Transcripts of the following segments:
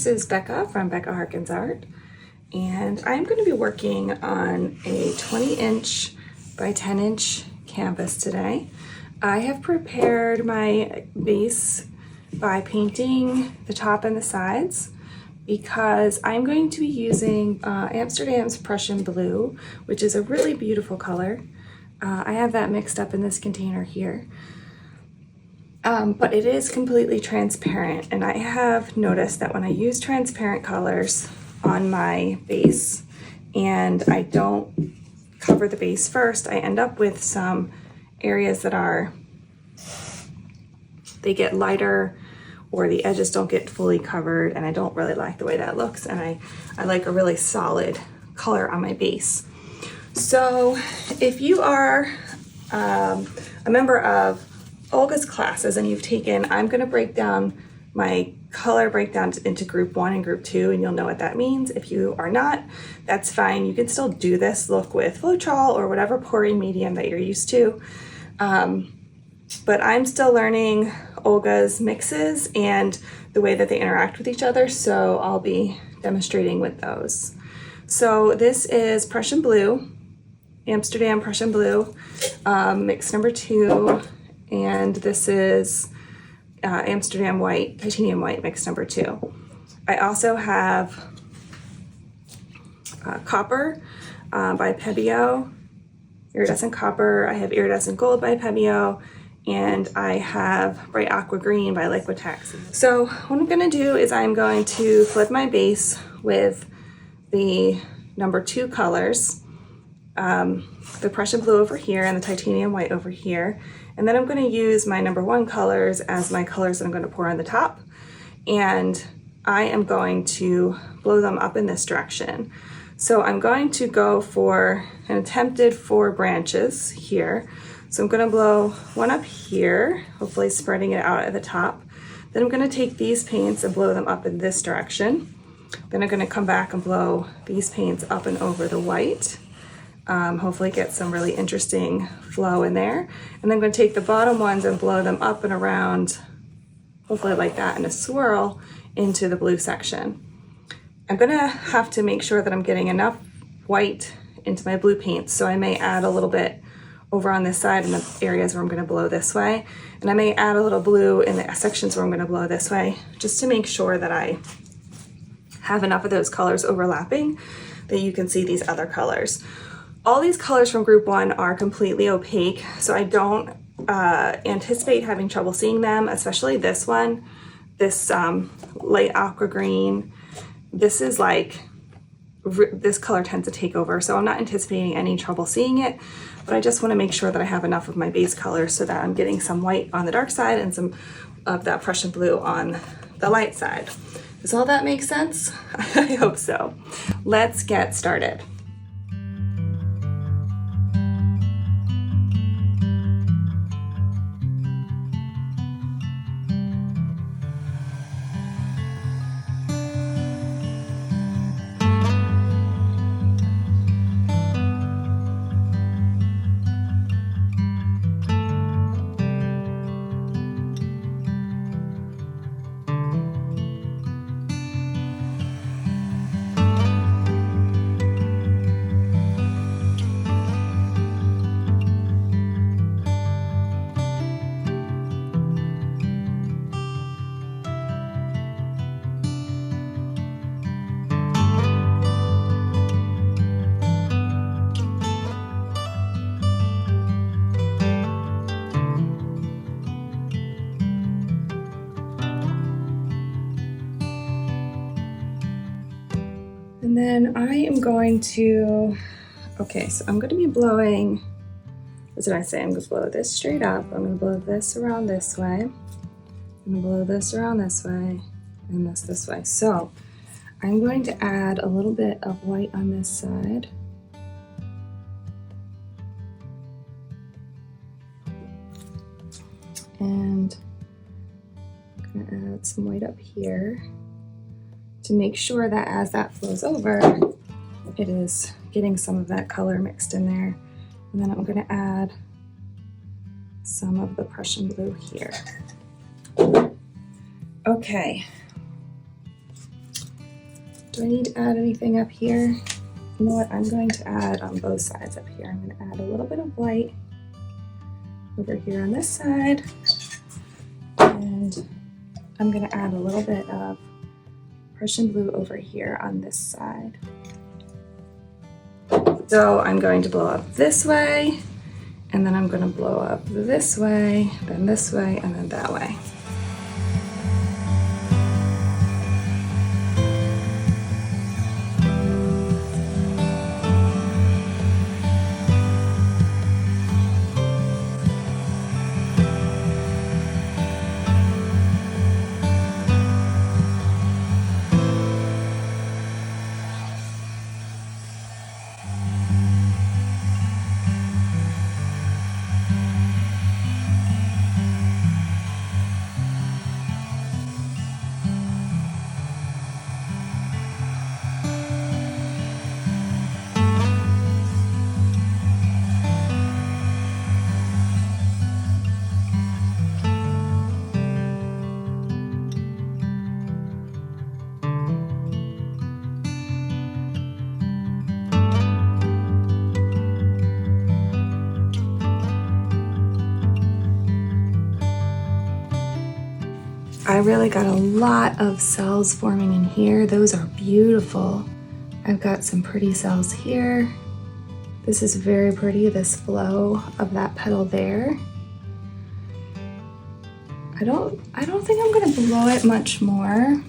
is Becca from Becca Harkins Art, and I'm going to be working on a 20-inch by 10-inch canvas today. I have prepared my base by painting the top and the sides because I'm going to be using Amsterdam's Prussian blue, which is a really beautiful color. I have that mixed up in this container here. But it is completely transparent, and I have noticed that when I use transparent colors on my base and I don't cover the base first, I end up with some areas that they get lighter or the edges don't get fully covered, and I don't really like the way that looks, and I like a really solid color on my base. So if you are a member of Olga's classes and you've taken, I'm going to break down my color breakdown into group 1 and group 2, and you'll know what that means. If you are not, that's fine. You can still do this look with Floetrol or whatever pouring medium that you're used to. But I'm still learning Olga's mixes and the way that they interact with each other, so I'll be demonstrating with those. So this is Prussian blue, Amsterdam Prussian blue, mix number 2. And this is Amsterdam white, titanium white, mix number 2. I also have copper by PEBEO, iridescent copper. I have iridescent gold by PEBEO, and I have bright aqua green by LIQUITEX. So what I'm going to do is I'm going to flip my base with the number 2 colors, the Prussian blue over here and the titanium white over here. And then I'm going to use my number 1 colors as my colors that I'm going to pour on the top. And I am going to blow them up in this direction. So I'm going to go for an attempted 4 branches here. So I'm going to blow one up here, hopefully spreading it out at the top. Then I'm going to take these paints and blow them up in this direction. Then I'm going to come back and blow these paints up and over the white. Hopefully get some really interesting flow in there. And then I'm going to take the bottom ones and blow them up and around, hopefully like that in a swirl, into the blue section. I'm going to have to make sure that I'm getting enough white into my blue paints, so I may add a little bit over on this side in the areas where I'm going to blow this way. And I may add a little blue in the sections where I'm going to blow this way, just to make sure that I have enough of those colors overlapping that you can see these other colors. All these colors from group 1 are completely opaque, so I don't anticipate having trouble seeing them, especially this one, this light aqua green. This is like, this color tends to take over, so I'm not anticipating any trouble seeing it, but I just want to make sure that I have enough of my base colors so that I'm getting some white on the dark side and some of that Prussian blue on the light side. Does all that make sense? I hope so. Let's get started. And then I am going to, okay, so I'm going to be blowing, what did I say? I'm going to blow this straight up. I'm going to blow this around this way. I'm going to blow this around this way and this way. So I'm going to add a little bit of white on this side. And I'm going to add some white up here to make sure that as that flows over, it is getting some of that color mixed in there. And then I'm going to add some of the Prussian blue here. Okay, Do I need to add anything up here? You know what, I'm going to add on both sides up here. I'm going to add a little bit of white over here on this side, and I'm going to add a little bit of Prussian blue over here on this side. So I'm going to blow up this way, and then I'm going to blow up this way, then this way, and then that way. I really got a lot of cells forming in here. Those are beautiful. I've got some pretty cells here. This is very pretty, this flow of that petal there. I don't think I'm gonna blow it much more.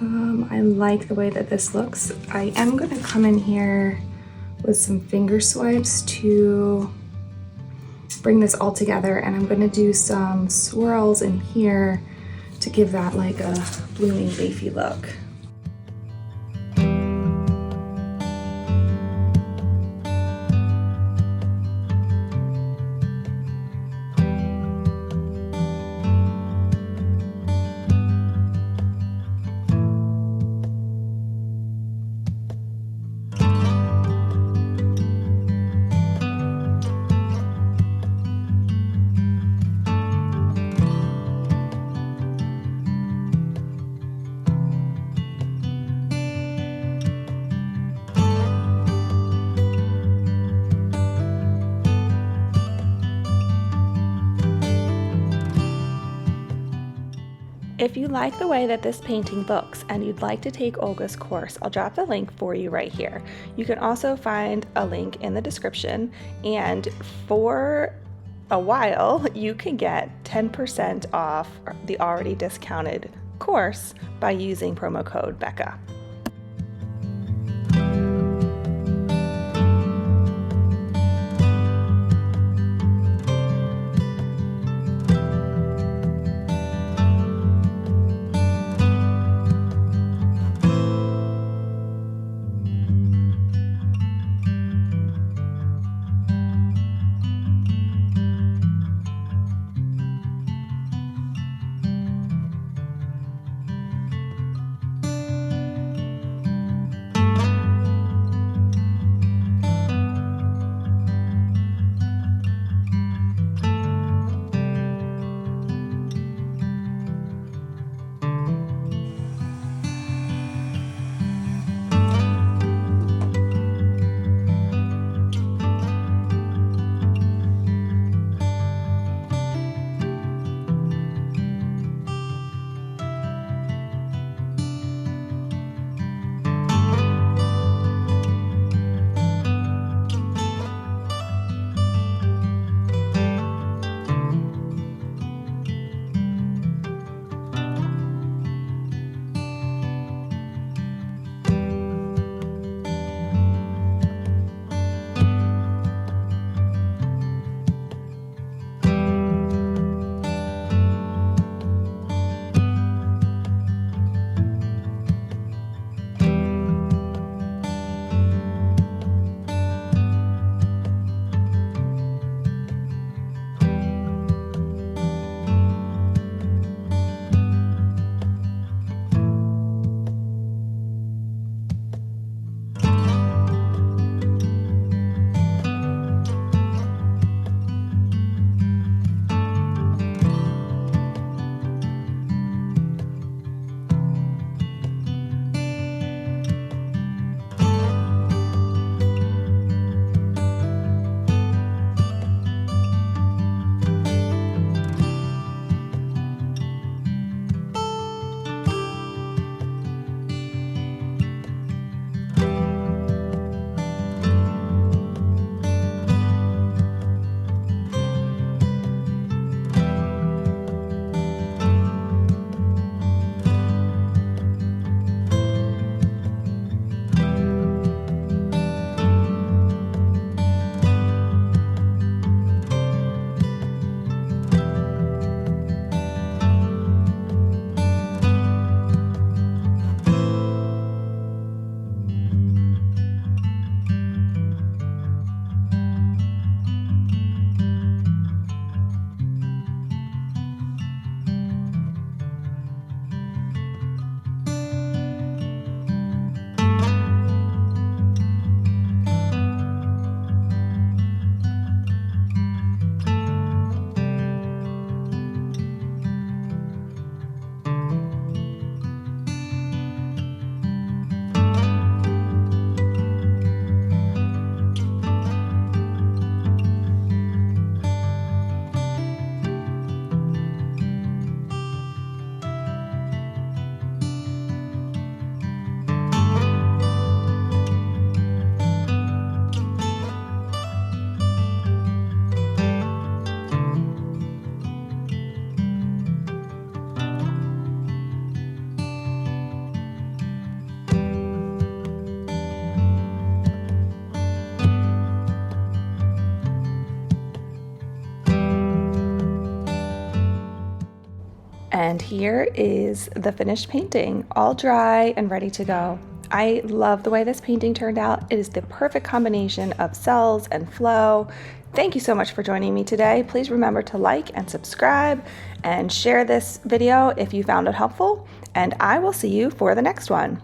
I like the way that this looks. I am gonna come in here with some finger swipes to bring this all together, and I'm gonna do some swirls in here to give that like a blooming leafy look. If you like the way that this painting looks and you'd like to take Olga's course, I'll drop the link for you right here. You can also find a link in the description, and for a while you can get 10% off the already discounted course by using promo code Becca. And here is the finished painting, all dry and ready to go. I love the way this painting turned out. It is the perfect combination of cells and flow. Thank you so much for joining me today. Please remember to like and subscribe and share this video if you found it helpful, and I will see you for the next one.